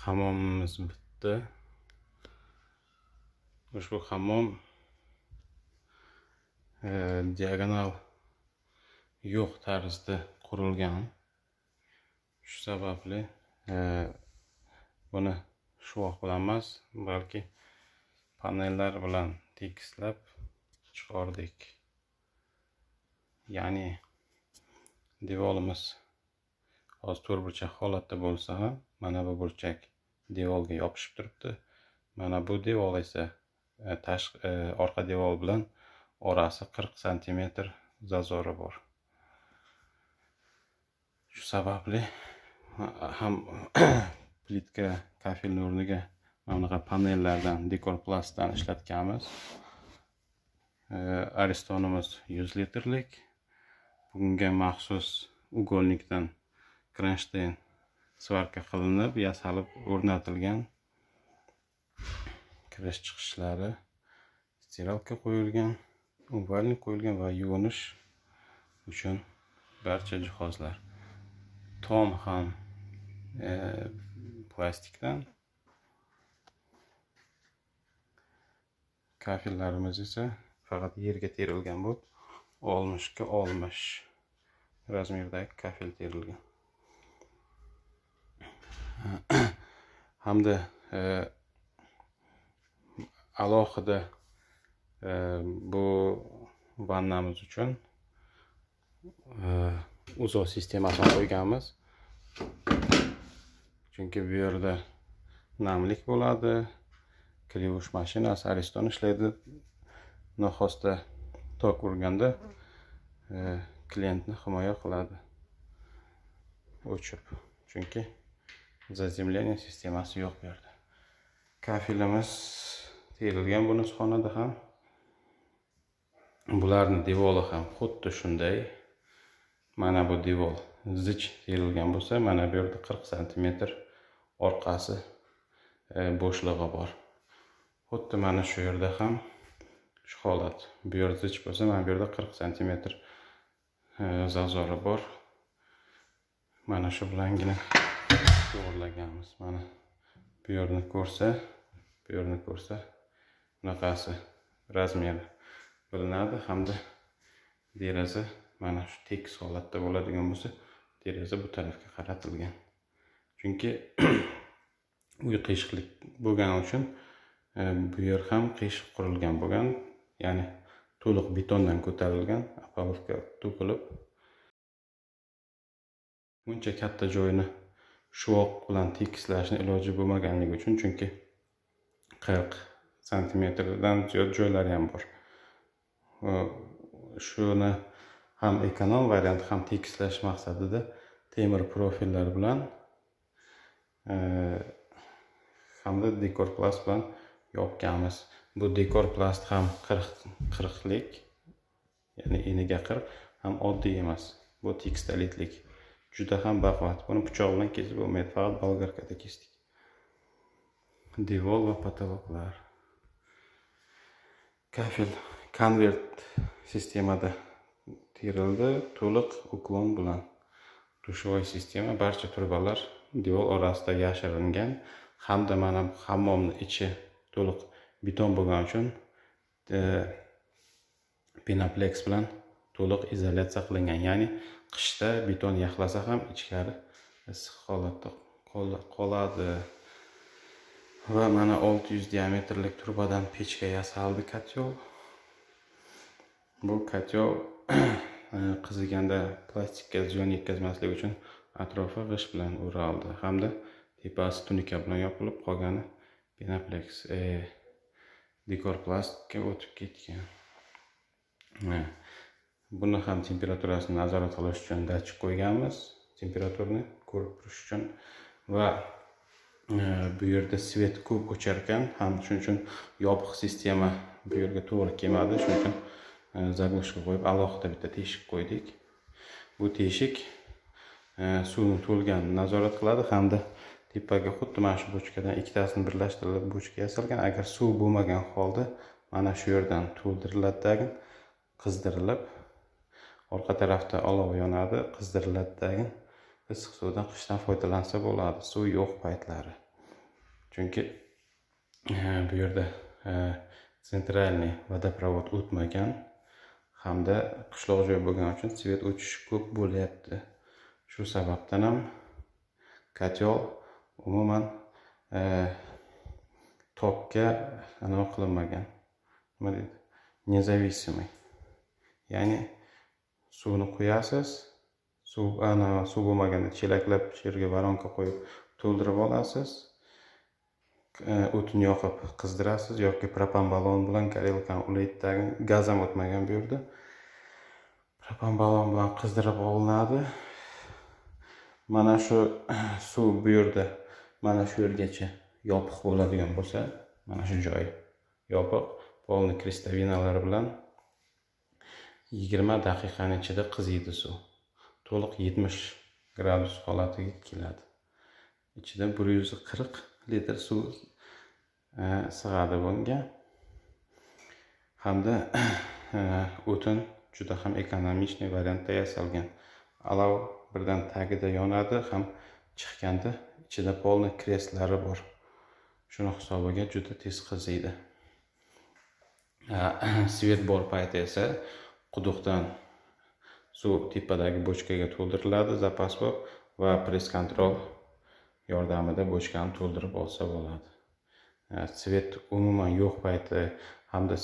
Hammomimiz bitdi. Ushbu hammom diagonal yo'q tarzda qurilgan. Shu sababli buni shuvoq bilan emas, balki panellar bilan tekislab chiqardik. Ya'ni devorimiz hozir to'rtburchak holatda bo'lsa ham, mana bu burchak devorga yopishib turibdi. Mana bu devor esa orqa devor bilan orasi 40 cm zazori bor. Shu sababli ham plitka kafelni o'rniga mana bunaqa panellardan, dekorplastdan ishlatganmiz. Aristonimiz 100 litrlik. Bunga maxsus uголникdan kronshtayn svarka qilinib, yasalib o'rnatilgan. Kirish chiqishlari, stiralka qo'yilgan, umvalnik qo'yilgan va yuvinish uchun barcha jihozlar. Tom ham plastikdan. Kafellarimiz esa faqat yerga terilgan bo'lib, 60 ga 60 razmerdagi kafel terilgan. Hamda alohida bu vannamiz uchun uzo sistemasini qo'yganmiz. Chunki bu yerda namlik bo'ladi. Kliush mashinasi Ariston ishlaydi. Noxosta tok urganda klientni himoya qiladi. O'chib. Chunki zazemleniya sistemasi yo'q bu yerda. Kafelimiz terilgan bunisi xonada ham. Bularni devori ham xuddi shunday. Mana bu devor zich terilgan bo'lsa, mana bu yerda 40 cm orqasi bo'shlig'i bor. Xuddi mana shu yerda ham shu holat. Bu yer zich bo'lsa, mana bu yerda 40 cm zazori bor. Mana shu bilangina to'g'irlaganmiz. Mana bu yerni ko'rsa, bunaqasi razmeri bilinadi. Hamda deraza mana shu tekis holatda bo'ladigan bo'lsa, deraza bu tarafga qaratilgan. Chunki uy qiyshiqlik bo'lgani uchun bu yer ham qiyshiq qurilgan bo'lgan, ya'ni to'liq betondan ko'tarilgan, apolovka to'kilib. Buncha katta joyni shuvoq bilan tekislashni iloji bo'lmaganligi uchun, chunki 40 cm dan ziyod joylari ham bor. Shuni ham ekonom variant, ham tekislash maqsadida temir profillar bilan hamda dekorplast bilan yopganmiz. Bu dekorplast ham 40lik, ya'ni eniga 40, ham oddiy emas. Bu tekstalitlik. Juda ham baquvvat. Buni pichoq bilan kesib bo'lmaydi, faqat bolgarkada kesdik. Devor va patologlar. Kafel konvert sistemada terildi, to'liq uklon bilan. Dushovoy sistema, barcha turbalar devor orasida yashiringan, hamda mana hammomning ichi to'liq beton bo'lgani uchun Pinaplex bilan to'liq izolyatsiya qilingan. Ya'ni qishda beton yaxlasa ham ichkari issiq holatda qoladi. Va mana 600 diametrlik turbadan pechka yasaldi katyol. Bu katyol qiziganda plastikka ziyon yetkazmaslik uchun atrofi g'isht bilan o'raldi, hamda tepasi tunika bilan yopilib, qolgani Pinaplex dekorplastga o'tib ketgan. Buni ham temperaturasini nazorat qilish uchun datchik qo'yganmiz, temperaturani ko'rib turish uchun. Va bu yerda svet ko'p o'char ekan, ham shuning uchun yopiq sistema bu yerga to'g'ri kelmadi. Shuning uchun zagloshka qo'yib alohida bitta teshik qo'ydik. Bu teshik suvni to'lganini nazorat qiladi, hamda tepaga xuddi mana shu bochkadan ikkitasini birlashtirilib bochka yasalgan. Agar suv bo'lmagan holda mana shu yerdan to'ldiriladi, qizdirilib, orqa tarafda olov yonadi, qizdiriladi, issiq suvdan qishdan foydalansa bo'ladi, suv yo'q paytlari. Chunki bu yerda sentralniy vodoprovod o'tmagan hamda qishloq joy bo'lgani uchun svet o'chishi ko'p bo'lyapti. Shu sababdan ham kotел umuman tokka anavi qilinmagan. Nima deydi? Независимый. Ya'ni suvni qo'yasiz, suv bo'lmaganda chelaklab yerga varonka qo'yib to'ldirib olasiz. O'tni yoqib qizdirasiz yoki propan balon bilan горелкani ulaydi. Gaz ham o'tmagan bu yerda. Propan balon bilan qizdirib olinadi. Mana shu suv bu yerda mana shu yergacha yopiq bo'ladigan bo'lsa, mana shu joyi yopiq, polni kristalinalar bilan 20 daqiqaning ichida qiziydi suv. To'liq 70 gradus holatiga keladi. Ichida 140 litr suv sig'adi bunga. Hamda o'tin juda ham ekonomik variantda yasalgan. Alov birdan tagida yonadi, ham chiqqanda ichida polni kreslari bor. Shuni hisobiga juda tez qiziydi. Svet bor payti esa quduqdan suv tepadagi bochkaga to'ldiriladi, zapas bo'lib, va press kontrol yordamida bochkani to'ldirib olsa bo'ladi. Svet umuman yo'q payti hamda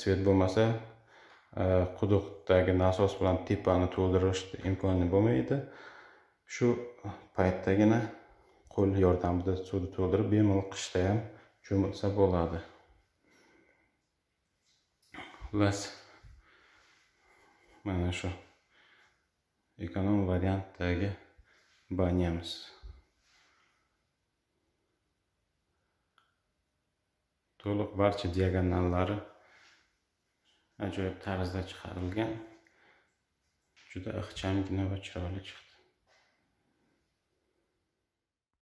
svet bo'lmasa, quduqdagi nasos bilan tepani to'ldirish imkoni bo'lmaydi. Shu paytdagina qo'l yordamida suvni to'ldirib bemalol qishda ham cho'milsa bo'ladi. Xullas, mana shu ekonom variantdagi banyamiz. To'liq barcha diagonallari ajoyib tarzda chiqarilgan. Juda ixchamgina va chiroyli chiqdi.